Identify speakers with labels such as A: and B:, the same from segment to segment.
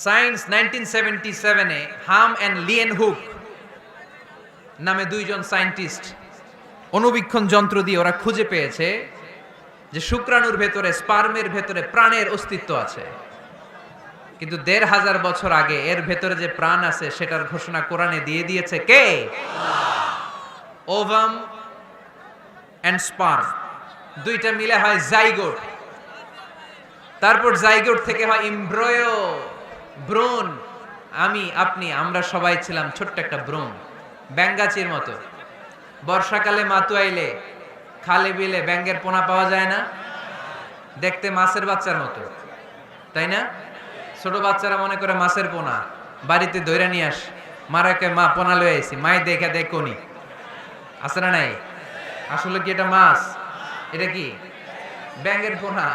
A: Science 1977 হাম and Leyen hook নামে দুইজন সায়েন্টিস্ট অণুবীক্ষণ যন্ত্র দিয়ে ওরা খুঁজে পেয়েছে যে শুক্রাণুর ভেতরে, স্পার্মের ভেতরে প্রাণের অস্তিত্ব আছে। কিন্তু ১৫০০ বছর আগে এর ভেতরে যে প্রাণ আছে সেটার ঘোষণা কোরআনে দিয়ে দিয়েছে কে? ওভাম অ্যান্ড স্পার্ম দুইটা মিলে হয় জাইগোট। তারপর জাইগোট থেকে হয় এমব্রয়ো, ভ্রূণ। আমি, আপনি, আমরা সবাই ছিলাম ছোট্ট একটা ভ্রূণ, ব্যাঙগাচির মতো। বর্ষাকালে মাতু আইলে খালে বিলে ব্যাঙের পোনা পাওয়া যায় না? দেখতে মাছের বাচ্চার মতো, তাই না? ছোট বাচ্চারা মনে করে মাছের পোনা, বাড়িতে ধইরা নিয়ে আস, মারাকে মা পোনা লয়ে আইছি, মাই দেখে দেখ কোনি আছে না নাই? আসলে কি এটা মাছ? এটা কি ব্যাঙের পোনা?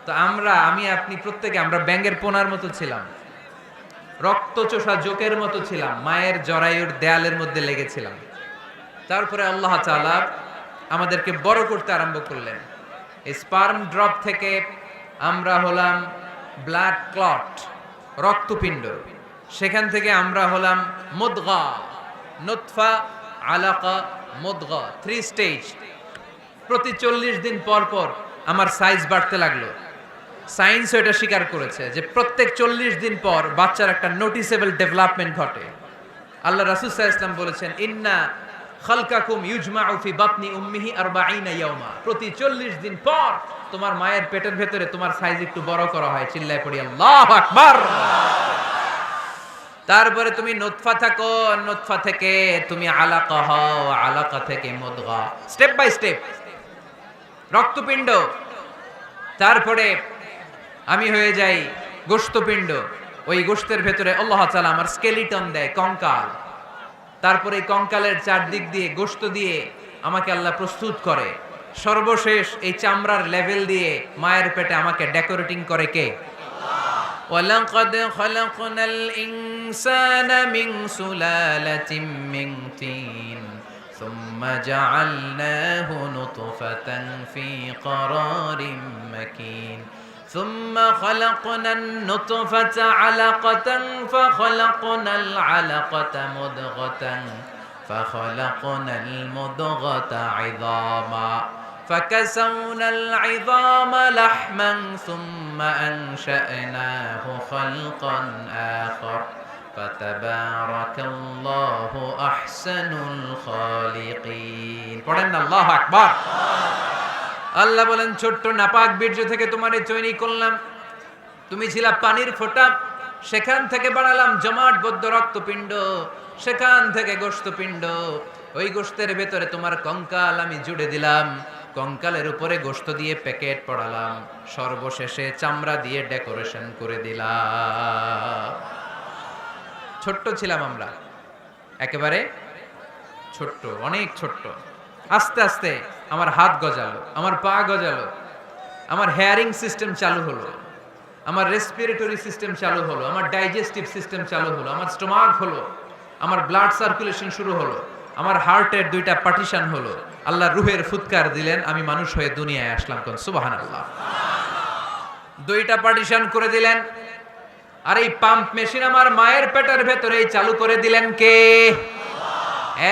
A: তো আমরা, আমি আপনি প্রত্যেকে আমরা ব্যাঙের পোনার মতো ছিলাম, রক্তচোষা জোকের মতো ছিলাম, মায়ের জরায়ুর দেয়ালের মধ্যে লেগেছিলাম। তারপরে আল্লাহ তাআলা আমাদেরকে বড় করতে আরম্ভ করলেন। এই স্পার্ম ড্রপ থেকে আমরা হলাম ব্লাড ক্লট, রক্তপিণ্ড। সেখান থেকে আমরা হলাম মুদগা, নুতফা, আলাকা, মুদগা, 3 স্টেজ। প্রতি 40 দিন পর পর আমার সাইজ বাড়তে লাগলো। সায়েন্স এটা স্বীকার করেছে যে প্রত্যেক 40 দিন পর বাচ্চার একটা নোটিসেবল ডেভেলপমেন্ট ঘটে। আল্লাহ রাসূল সাল্লাল্লাহু আলাইহি ওয়াসাল্লাম বলেছেন, ইন্না খালকাকুম ইউজমাউ ফি বাতনি উম্মিহি 40 ইয়াওমা। প্রতি 40 দিন পর তোমার মায়ের পেটের ভেতরে তোমার সাইজ একটু বড় করা হয়। চিল্লায় পড়ি আল্লাহু আকবার। তারপরে তুমি নুতফা থাকো, নুতফা থেকে তুমি আলাকা হও, আলাকা থেকে মুদগা, স্টেপ বাই স্টেপ রক্তপিণ্ড। তারপরে আমি হয়ে যাই গোশতপিণ্ড। ওই গোশতের ভেতরে আল্লাহ তাআলা আমার স্কেলিটন দেয়, কঙ্কাল। তারপরে এই কঙ্কালের চারদিক দিয়ে গোশত দিয়ে আমাকে আল্লাহ প্রস্তুত করে। সর্বশেষ এই চামড়ার লেভেল দিয়ে মায়ের পেটে আমাকে ডেকোরেটিং করে কে? ওয়ালাকাদ খালাকনাল ইনসানা মিন সুলালাতিন মিন তিন সুম্মা জাআলনাহু নুতফাতান ফি ক্বারারিন মাকিন ثم خلقنا النطفة علقة فخلقنا العلقة مضغة فخلقنا المضغة عظاما فكسونا العظام لحما ثم أنشأناه خلقا آخر فتبارك الله أحسن الخالقين পড়েন আল্লাহু আকবার। আল্লাহ বলেন, ছোট্ট নাপাক বীর্য থেকে তোমারে তৈরি করলাম, তুমি ছিলা পানির ফোঁটা, সেখান থেকে বানালাম জমাট বদ্ধ রক্তপিণ্ড, সেখান থেকে গোশতপিণ্ড। ওই গোশতের ভেতরে তোমার কঙ্কাল আমি জুড়ে দিলাম, কঙ্কালের উপরে গোশত দিয়ে প্যাকেট পড়ালাম, সর্বশেষে চামড়া দিয়ে ডেকোরেশন করে দিলাম। ছোট্ট ছিলাম আমরা, একেবারে ছোট্ট, অনেক ছোট্ট। আস্তে আস্তে আমার হাত গজালো, আমার পা গজালো, আমার হেয়ারিং সিস্টেম চালু হলো, আমার রেসপিরেটরি সিস্টেম চালু হলো, আমার ডাইজেস্টিভ সিস্টেম চালু হলো, আমার স্টোমাক হলো, আমার ব্লাড সার্কুলেশন শুরু হলো, আমার হার্টের 2টা পার্টিশন হলো। আল্লাহ রুহের ফুৎকার দিলেন, আমি মানুষ হয়ে দুনিয়ায় আসলাম। কোন সুবহানাল্লাহ। 2টা পার্টিশন করে দিলেন। আর এই পাম্প মেশিন আমার মায়ের পেটের ভেতরেই চালু করে দিলেন কে?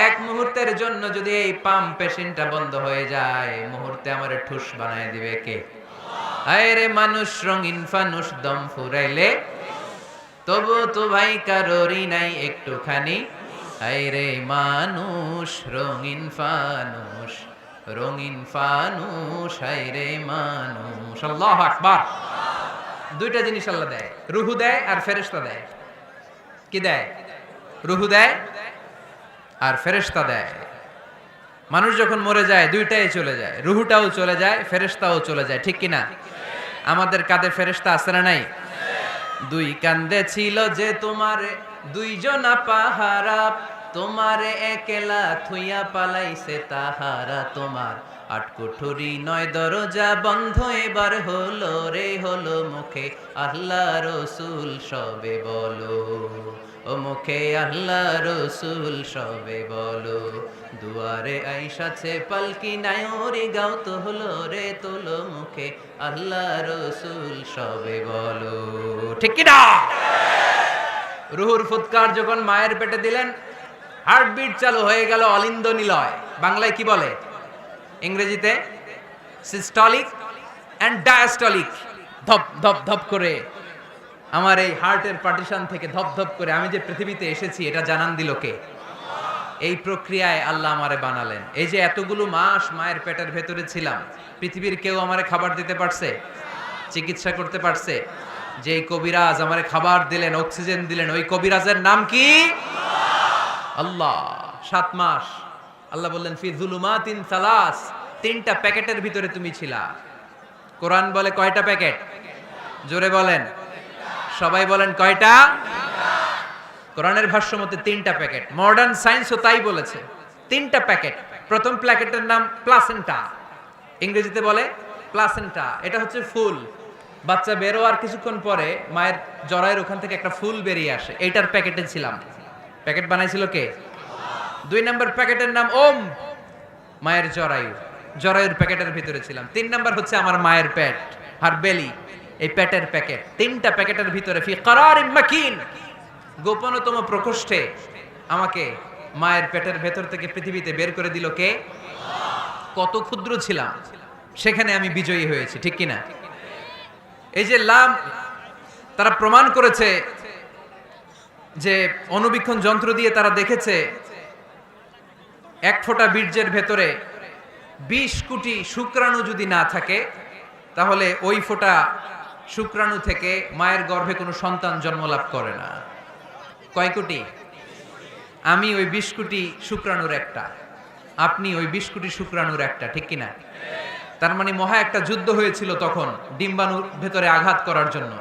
A: এক মুহূর্তের জন্য যদি এই পাম্প মেশিনটা বন্ধ হয়ে যায়, মুহূর্তে আমারে ঠুস বানায় দিবে কে? আরে মানুষ রঙিন ফানুস, দম ফুরাইলে তবু তো ভাই কারোরই নাই একটুখানি। আরে মানুষ রঙিন ফানুস, রঙিন ফানুস, আরে মানুষ। আল্লাহু আকবার। 2টা জিনিস আল্লাহ দেয়, রুহু দেয় আর ফেরেশতা দেয়। কি দেয়? রুহু দেয় আর ফেরেশতা দেয়। মানুষ যখন মরে যায় 2টাই চলে যায়, রুহুটাও চলে যায়, ফেরেশতাও চলে যায়, ঠিক কিনা? আমাদের কাঁধে ফেরেশতা আছে না নাই? 2 কান্দে ছিল যে তোমারে 2 জনা পাহারা, তোমারে একলা থুইয়া পালাইছে তাহারা। তোমার 8 কুঠুরি 9 দরজা বন্ধ এবার হলো রে, হলো মুখে আল্লাহ রসুল সবে বলো, ও মুখে আল্লাহ রসুল সবে বলো। দুয়ারে আইসাছে পালকি নায়রে গাও তো হলো রে, তোলো মুখে আল্লাহ রসুল সবে বলো। ঠিক কি না? রুহুর ফুৎকার যখন মায়ের পেটে দিলেন, হার্টবিট চালু হয়ে গেল অলিন্দ নিলয়। বাংলায় কি বলে? ইংরেজিতে সিস্টলিক অ্যান্ড ডায়াস্টলিক। ধপ ধপ ধপ করে আমার এই হার্টের পার্টিশন থেকে ধপ ধপ করে আমি যে পৃথিবীতে এসেছি এটা জানান দিল কে? এই প্রক্রিয়ায় আল্লাহ আমারে বানালেন। এই যে এতগুলো মাস মায়ের পেটের ভেতরে ছিলাম, পৃথিবীর কেউ আমারে খাবার দিতে পারছে? চিকিৎসা করতে পারছে? যে কবিরাজ আমারে খাবার দিলেন, অক্সিজেন দিলেন, ওই কবিরাজের নাম কি? আল্লাহ। 7 মাস আল্লাহ বললেন ফি যুলুমাতিন সালাস, 3টা প্যাকেটের ভিতরে তুমি ছিলা। কোরআন বলে কয়টা প্যাকেট? জোরে বলেন, সবাই বলেন কয়টা? কোরআনের ভাষ্য মতে 3টা প্যাকেট। মডার্ন সায়েন্সও তাই বলেছে, 3টা প্যাকেট। প্রথম প্যাকেটের নাম প্লাসেন্টা, ইংরেজিতে বলে প্লাসেন্টা। এটা হচ্ছে ফুল। বাচ্চা বের হওয়ার কিছুক্ষণ পরে মায়ের জরায়ের ওখান থেকে একটা ফুল বেরিয়ে আসে, এইটার প্যাকেটে ছিলাম। প্যাকেট বানাইছিল কে? 2 নম্বর প্যাকেটের নাম ওম, মায়ের জরায়ু, জরায়ুর প্যাকেটের ভিতরে ছিলাম। 3 নম্বর হচ্ছে আমার মায়ের পেট, হার বেলি, এই পেটের প্যাকেট। 3টা প্যাকেটের ভিতরে ফি করারিম মাকিন, গোপনতম প্রকোষ্ঠে আমাকে মায়ের পেটের ভেতর থেকে পৃথিবীতে বের করে দিল কে? কত ক্ষুদ্র ছিলাম, সেখানে আমি বিজয়ী হয়েছি, ঠিক কিনা? এই যে লাম, তারা প্রমাণ করেছে যে অণুবীক্ষণ যন্ত্র দিয়ে তারা দেখেছে 1 ফোঁটা বীর্যের ভেতরে 20 কোটি শুক্রাণু যদি না থাকে, তাহলে ওই ফোঁটা শুক্রাণু থেকে মায়ের গর্ভে কোনো সন্তান জন্মলাভ করে না। কয় কোটি? আমি ওই 20 কোটি শুক্রাণুর একটা, আপনি ওই 20 কোটি শুক্রাণুর একটা, ঠিক কিনা? তার মানে মহা একটা যুদ্ধ হয়েছিল তখন ডিম্বাণুর ভেতরে আঘাত করার জন্য।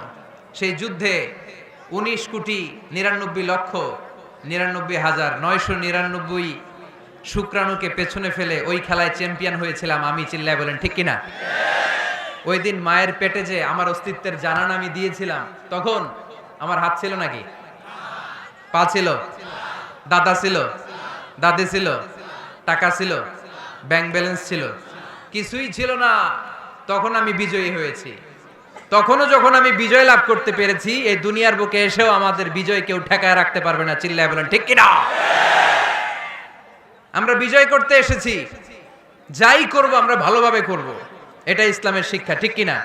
A: সেই যুদ্ধে 19,99,99,999 শুক্রাণুকে পেছনে ফেলে ওই খেলায় চ্যাম্পিয়ন হয়েছিলাম আমি। চিল্লায় বলেন ঠিক কিনা? ওই দিন মায়ের পেটে যে আমার অস্তিত্বের জানান আমি দিয়েছিলাম, তখন আমার হাত ছিল নাকি? পা ছিল? দাদা ছিল? দাদি ছিল? টাকা ছিল? ব্যাংক ব্যালেন্স ছিল? কিছুই ছিল না। তখন আমি বিজয়ী হয়েছি। তখনও যখন আমি বিজয় লাভ করতে পেরেছি, এই দুনিয়ার বুকে এসেও আমাদের বিজয় কেউ ঠেকায় রাখতে পারবে না। চিল্লায় বলেন ঠিক কিনা? আমরা বিজয় করতে এসেছি, যাই করব আমরা ভালোভাবে করব, এটা ইসলামের শিক্ষা, ঠিক কিনা?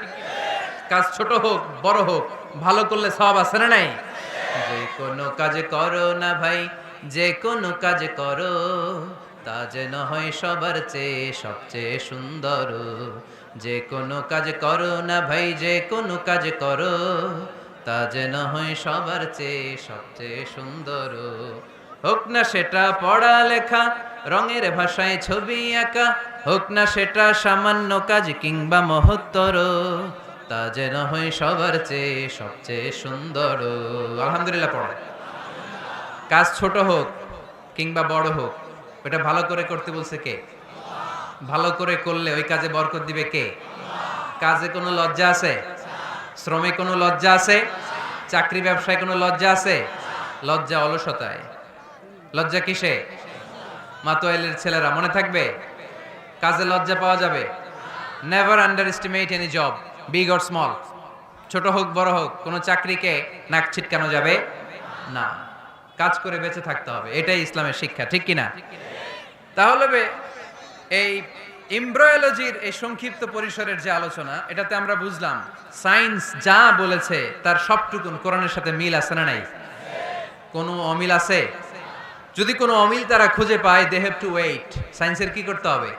A: কাজ ছোট হোক বড় হোক, ভালো করলে সওয়াব আছে না নাই? যে কোনো কাজ করো না ভাই, যে কোনো কাজ করো, তা যেন হয় সবার চেয়ে সবচেয়ে সুন্দর। যে কোনো কাজ করো না ভাই, যে কোনো কাজ করো, তা যেন হয় সবার চেয়ে সবচেয়ে সুন্দর। হোক না সেটা পড়ালেখা, রঙের ভাষায় ছবি আঁকা, হোক না সেটা সামান্য কাজ কিংবা মহত্তর, তা যেন হয় সবার চেয়ে সবচেয়ে সুন্দর। আলহামদুলিল্লাহ পড়ে। কাজ ছোট হোক কিংবা বড় হোক, ওটা ভালো করে করতে বলছে কে? ভালো করে করলে ওই কাজে বরকত দিবে কে? কাজে কোনো লজ্জা আছে? শ্রমে কোনো লজ্জা আছে? চাকরি ব্যবসায় কোনো লজ্জা আছে? লজ্জা অলসতায়। লজ্জা কিসে? মাতোয়াইলের ছেলেরা মনে থাকবে, কাজে লজ্জা পাওয়া যাবে। Never under estimate any job, big or small. ছোট হোক বড় হোক, কোনো চাকরিকে নাক ছিটকানো যাবে না। কাজ করে বেঁচে থাকতে হবে, এটাই ইসলামের শিক্ষা, ঠিক কিনা? তাহলে এই এমব্রায়োলজির এই সংক্ষিপ্ত পরিসরের যে আলোচনা, এটাতে আমরা বুঝলাম সায়েন্স যা বলেছে তার সবটুকুন কোরআনের সাথে মিল আছে না নাই? কোনো অমিল আছে? যদি কোনো অমিল তারা খুঁজে পায়, দে হ্যাভ টু ওয়েট। সায়েন্সের কি করতে হবে?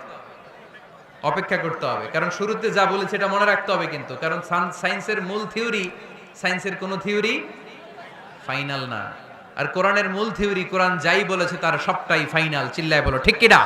A: অপেক্ষা করতে হবে। কারণ শুরুতে যা বলেছে এটা মনে রাখতে হবে কিন্তু, কারণ সায়েন্সের মূল থিওরি, সায়েন্সের কোনো থিওরি ফাইনাল না। আর কোরআনের মূল থিওরি, কোরআন যাই বলেছে তার সবটাই ফাইনাল। চিল্লায় বলো ঠিক কিনা?